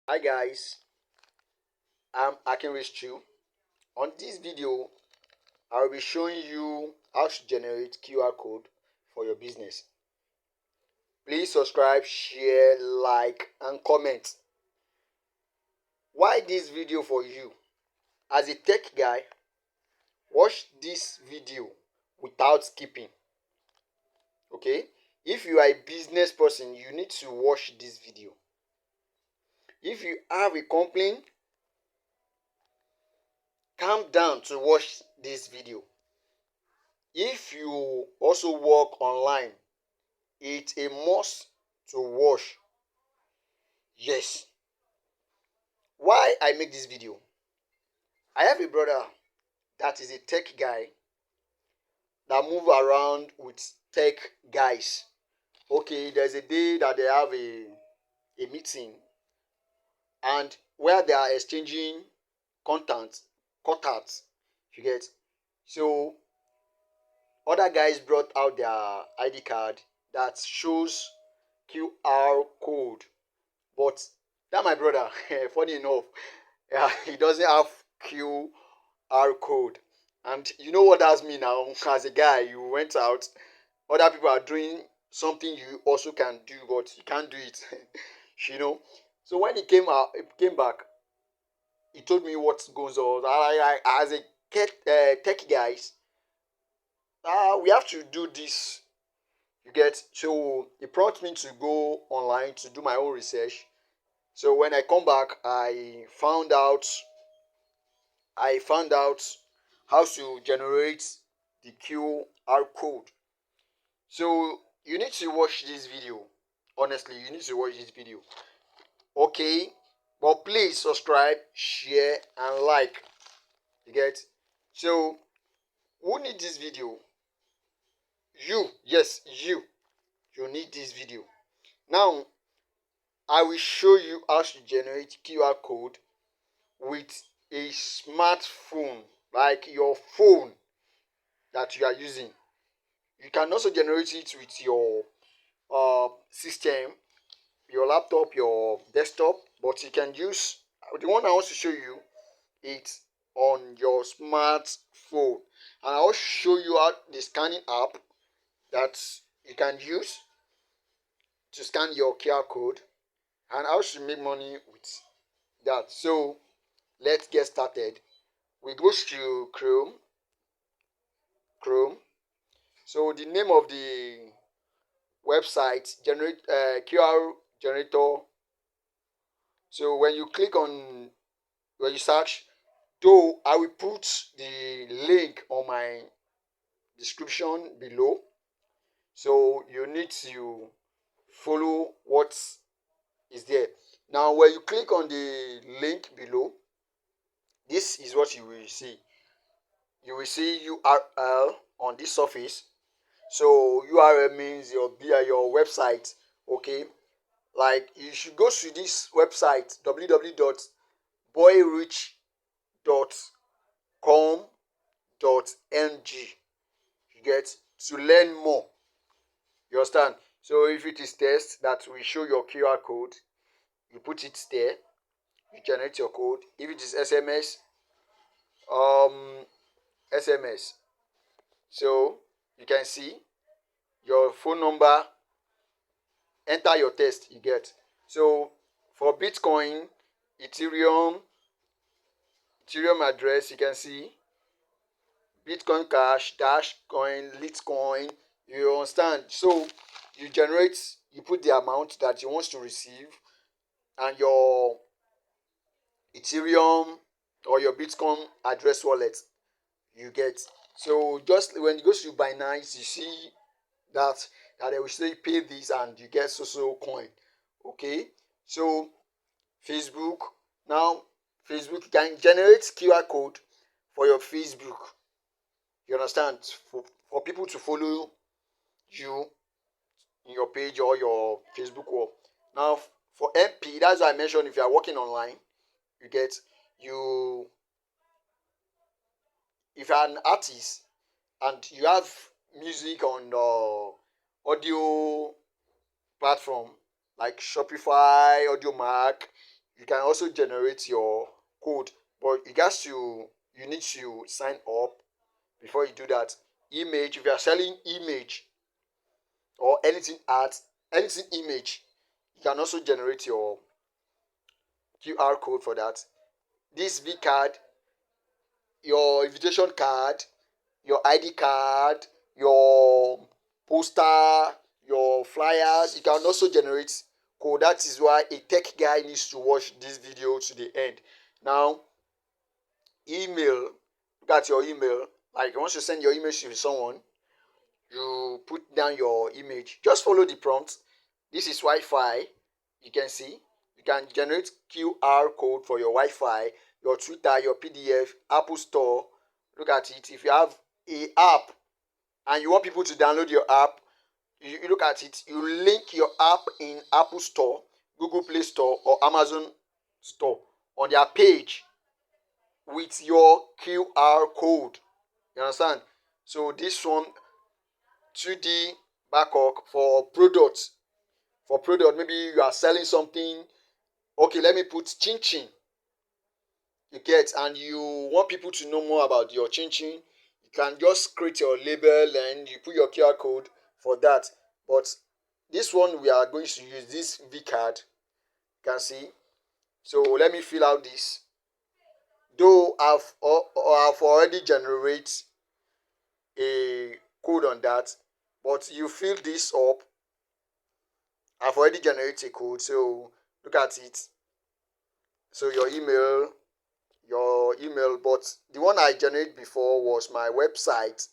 Hi guys, I'm Akinrich Chu. On this video, I'll be showing you how to generate QR code for your business. Please subscribe, share, like, and comment. Why this video for you? As a tech guy, watch this video without skipping. Okay? If you are a business person, you need to watch this video. If you have a complaint, calm down to watch this video. If you also work online, it's a must to watch. Yes. Why I make this video? I have a brother that is a tech guy that move around with tech guys. Okay, there's a day that they have a meeting and where they are exchanging contacts, you get. So other guys brought out their ID card that shows QR code. But that my brother, funny enough, yeah, he doesn't have QR code. And you know what that's mean now? As a guy, you went out, other people are doing something you also can do, but you can't do it. you know. So when he came back, he told me what goes on. As a tech guys, we have to do this. You get. So he prompted me to go online to do my own research. So when I come back, I found out how to generate the QR code. So you need to watch this video. Honestly, you need to watch this video. Okay? But please subscribe, share, and like. You get? So who need this video? You, yes, you. You need this video. Now I will show you how to generate QR code with a smartphone, like your phone that you are using. You can also generate it with your system, your laptop, your desktop, but you can use the one I want to show you it on your smartphone. And I'll show you how the scanning app that you can use to scan your QR code and how to make money with that. So let's get started. We go to Chrome. So the name of the website generate QR generator. So when you search, though I will put the link on my description below. So you need to follow what is there. Now when you click on the link below, this is what you will see. You will see URL on this surface. So URL means your website. Okay, like you should go to this website www.boyrich.com.ng. You get, to learn more. You understand? So if it is test that will show your QR code, you put it there, you generate your code. If it is SMS, um SMS. So you can see your phone number, enter your test, you get. So for Bitcoin, Ethereum, address, you can see Bitcoin Cash, Dash Coin, Litecoin. You understand? So you put the amount that you want to receive and your Ethereum or your Bitcoin address wallet. You get. So just when you go to Binance, you see that they will say pay this and you get so coin. Okay. So Facebook. Now Facebook, you can generate QR code for your Facebook. You understand? For people to follow you in your page or your Facebook wall. Now for MP, that's why I mentioned if you are working online, you get, you if you are an artist and you have music on the audio platform like Shopify, Audio Mac, you can also generate your code, but you need to sign up before you do that. Image, if you are selling image or anything art, anything image, you can also generate your QR code for that. This V card, your invitation card, your ID card, your poster, your flyers, you can also generate code. That is why a tech guy needs to watch this video to the end. Now, email, look at your email. Like once you send your image to someone, you put down your image. Just follow the prompt. This is Wi-Fi. You can see. You can generate QR code for your Wi-Fi, your Twitter, your PDF, Apple Store. Look at it. If you have a app and you want people to download your app, you look at it. You link your app in Apple Store, Google Play Store, or Amazon Store on their page with your QR code. You understand? So this one, 2D backup for product. For product, maybe you are selling something. Okay, let me put chin chin. You get, and you want people to know more about your chin chin. You can just create your label and you put your QR code for that. But this one we are going to use this V card. You can see. So let me fill out this. Though I've already generated a code on that, but you fill this up. I've already generated a code, so look at it. So your email, but the one I generated before was my website.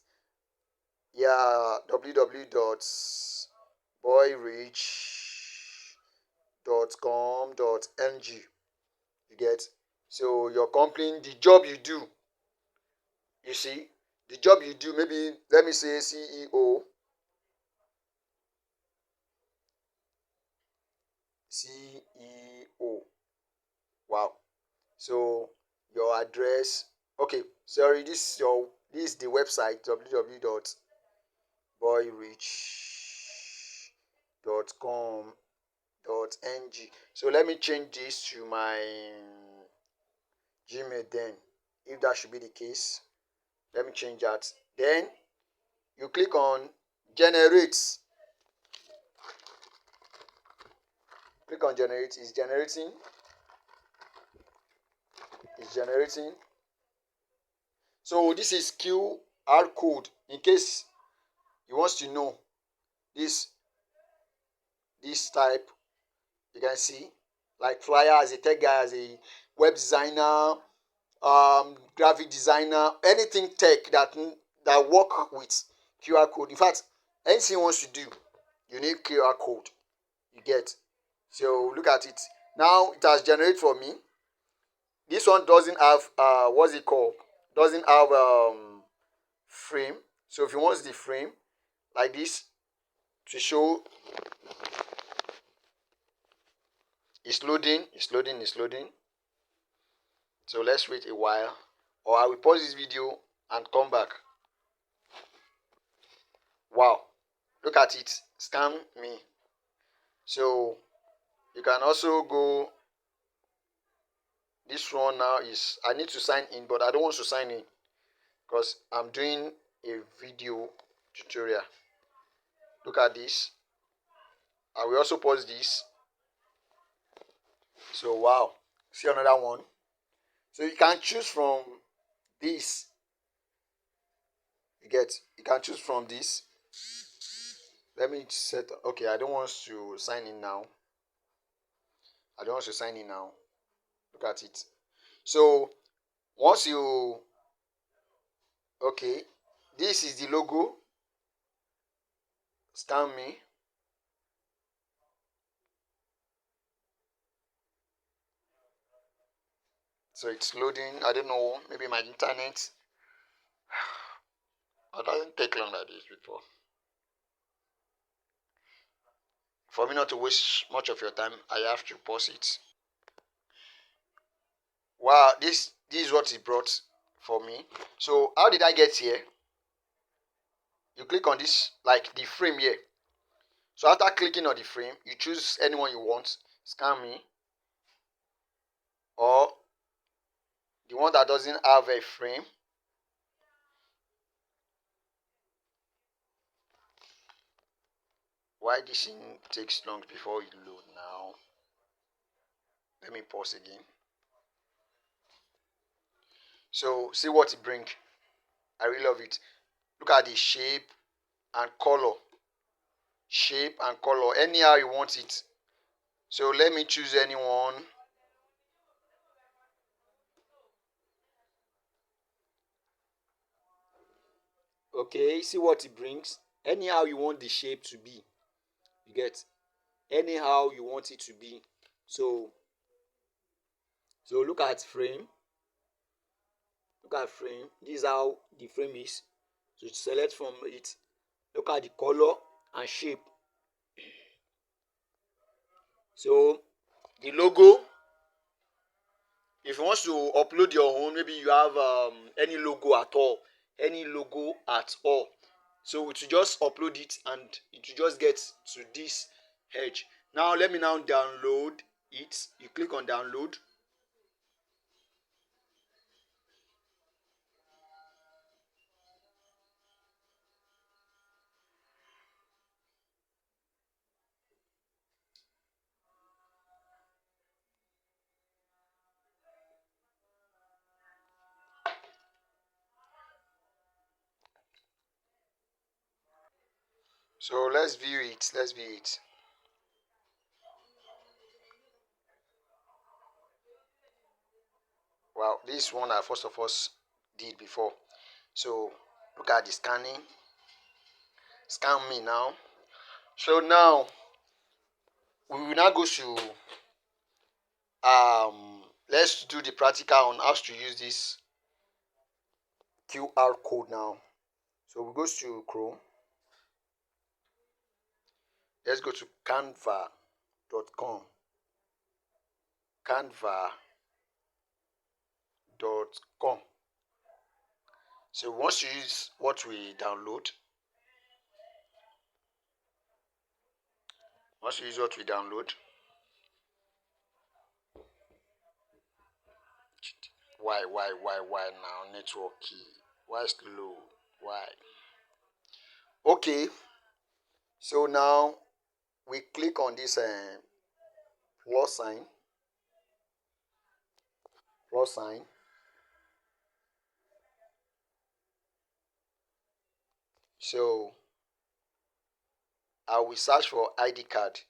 Yeah, www.boyrich.com.ng. You get? So your company, the job you do, you see, the job you do, maybe let me say CEO. CEO. Wow. So your address. Okay, sorry, this is the website www.boyrich.com.ng. So let me change this to my Gmail then. If that should be the case, let me change that. Then you click on generate. Click on generate. It's generating. It's generating. So this is QR code. In case you want to know this type, you can see, like flyer, as a tech guy, as a web designer, graphic designer, anything tech that work with QR code. In fact, anything you want to do, you need QR code. You get? So look at it. Now it has generated for me. This one doesn't have what's it called? Doesn't have frame. So if you want the frame like this to show, it's loading. So let's wait a while, or I will pause this video and come back. Wow, look at it. Scam me. So you can also go. This one now is, I need to sign in, but I don't want to sign in because I'm doing a video tutorial. Look at this. I will also pause this. So wow, see another one. So you can choose from this. You can choose from this. Let me set. Okay, I don't want to sign in now. Look at it. So once you, okay, this is the logo. Scan me. So it's loading. I don't know, maybe my internet. It doesn't take long like this before. For me not to waste much of your time, I have to pause it. Wow, this is what it brought for me. So how did I get here? You click on this, like the frame here. So after clicking on the frame, you choose anyone you want. Scan me. one that doesn't have a frame. Why this thing takes long before it load now? Let me pause again. So see what it brings. I really love it. Look at the shape and color. Shape and color, anyhow you want it. So let me choose anyone. Okay, see what it brings. Anyhow you want the shape to be. You get? Anyhow you want it to be. So look at frame. Look at frame. This is how the frame is. So select from it. Look at the color and shape. So the logo, if you want to upload your own, maybe you have any logo at all, so we should just upload it and it will just get to this edge. Now let me now download it. You click on download. So let's view it. Wow, this one I first of all did before. So look at the scanning. Scan me now. So now we will now go to let's do the practical on how to use this QR code now. So we go to Chrome. Let's go to canva.com. Canva.com. So once you use what we download, why now network key? Why slow? Why? Okay. So now we click on this plus sign. So I will search for ID card.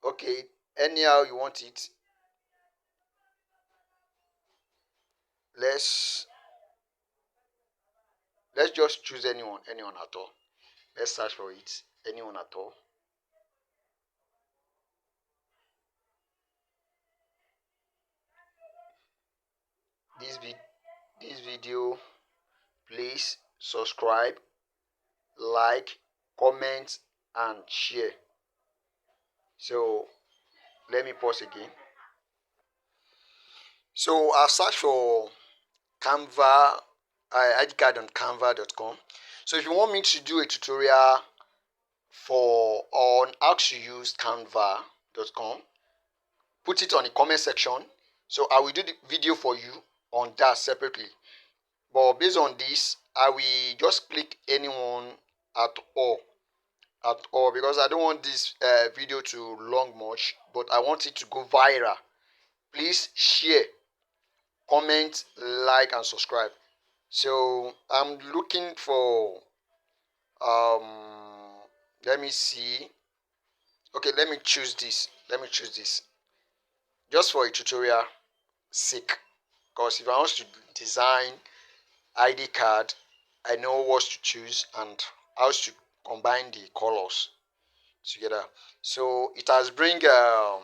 Okay, anyhow you want it. Let's just choose anyone at all. Let's search for it. Anyone at all. This video, please subscribe, like, comment, and share. So let me pause again. So I'll search for Canva, ID card on canva.com. So if you want me to do a tutorial on how to use canva.com, put it on the comment section. So I will do the video for you on that separately. But based on this, I will just click anyone at all because I don't want this video to long much, but I want it to go viral. Please share, comment, like, and subscribe. So I'm looking for let me see. Okay, let me choose this just for a tutorial sake, because if I want to design ID card, I know what to choose and how to combine the colors together. So it has bring an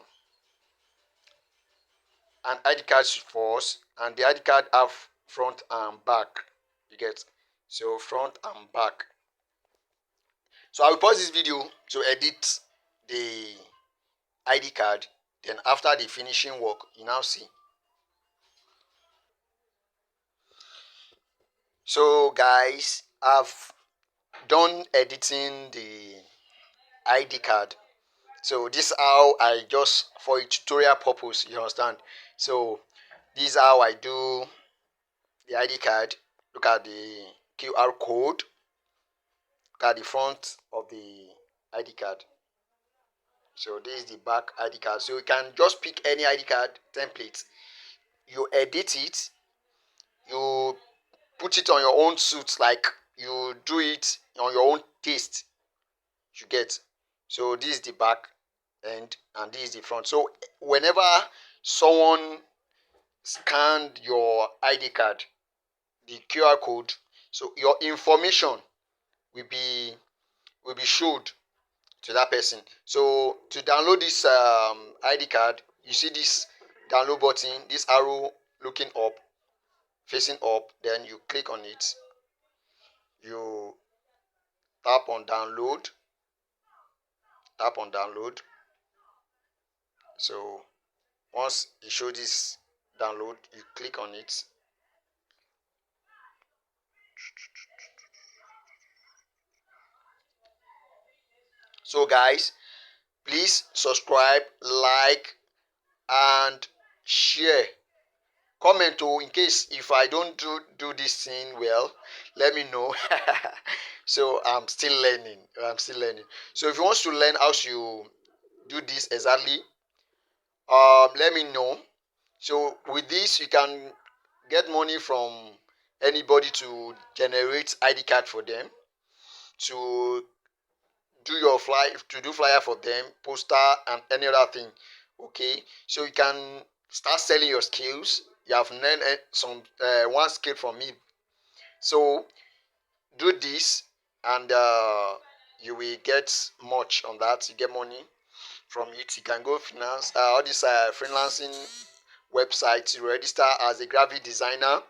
ID card for us, and the ID card have front and back. You get? So front and back. So I will pause this video to edit the ID card. Then after the finishing work, you now see. So guys, I've done editing the ID card. So this is how I just for a tutorial purpose, you understand. So this is how I do the ID card. Look at the QR code. Look at the front of the ID card. So this is the back ID card. So you can just pick any ID card template. You edit it. You put it on your own suit, like you do it on your own taste. You get. So this is the back end and this is the front. So whenever someone scanned your ID card, the QR code, so your information will be showed to that person. So to download this ID card, you see this download button, this arrow looking up, facing up, then you click on it. You tap on download, tap on download. So once it shows this download, you click on it. So guys, please subscribe, like, and share. Comment in case if I don't do this thing well, let me know. So I'm still learning. So if you want to learn how to do this exactly, let me know. So with this you can get money from anybody to generate ID card for them, to do flyer for them, poster, and any other thing. Okay, so you can start selling your skills. You have learned some one skill from me. So do this, and you will get much on that. You get money from it. You can go finance all these freelancing websites. You register as a graphic designer.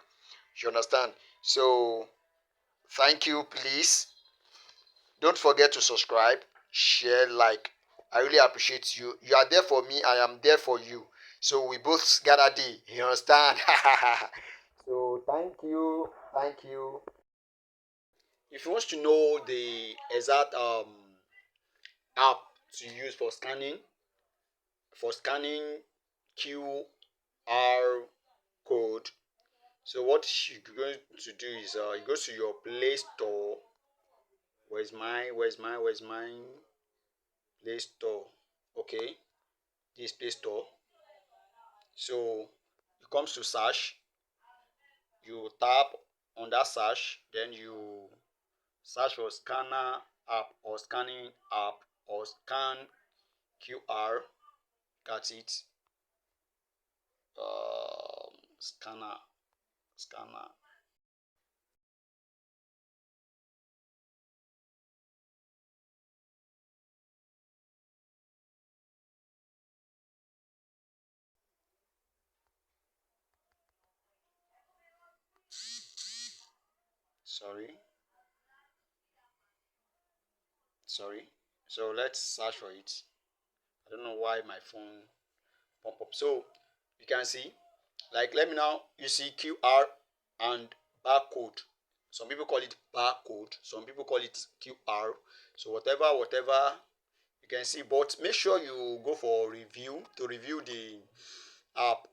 You understand? So thank you. Please don't forget to subscribe, share, like. I really appreciate you. You are there for me. I am there for you. So we both gather day. You understand? So thank you. Thank you. If you want to know the exact app to use for scanning QR code, so what you're going to do is you go to your Play Store. Where's my Play Store? Okay, this Play Store. So it comes to search. You tap on that search, then you search for scanner app or scanning app or scan QR. Got it. Scanner. Sorry. So let's search for it. I don't know why my phone pop up. So you can see, like, let me now. You see QR and barcode. Some people call it barcode. Some people call it QR. So whatever you can see. But make sure you go for review to review the app.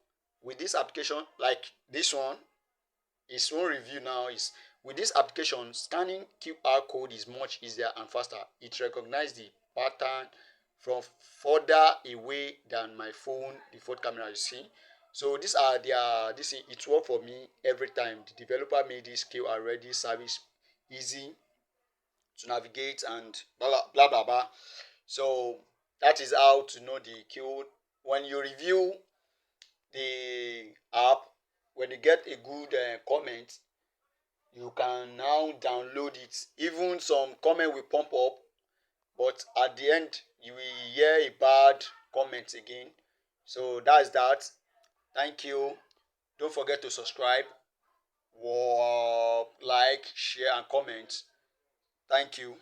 With this application, like this one, its own review now is, with this application, scanning QR code is much easier and faster. It recognizes the pattern from further away than my phone default camera, you see. So these are their this it worked for me every time. The developer made this QR ready service easy to navigate and blah blah blah. So that is how to know the code. When you review the app, when you get a good comment, you can now download it. Even some comment will pump up, but at the end you will hear a bad comment again. So that's that. Thank you. Don't forget to subscribe, like, share, and comment. Thank you.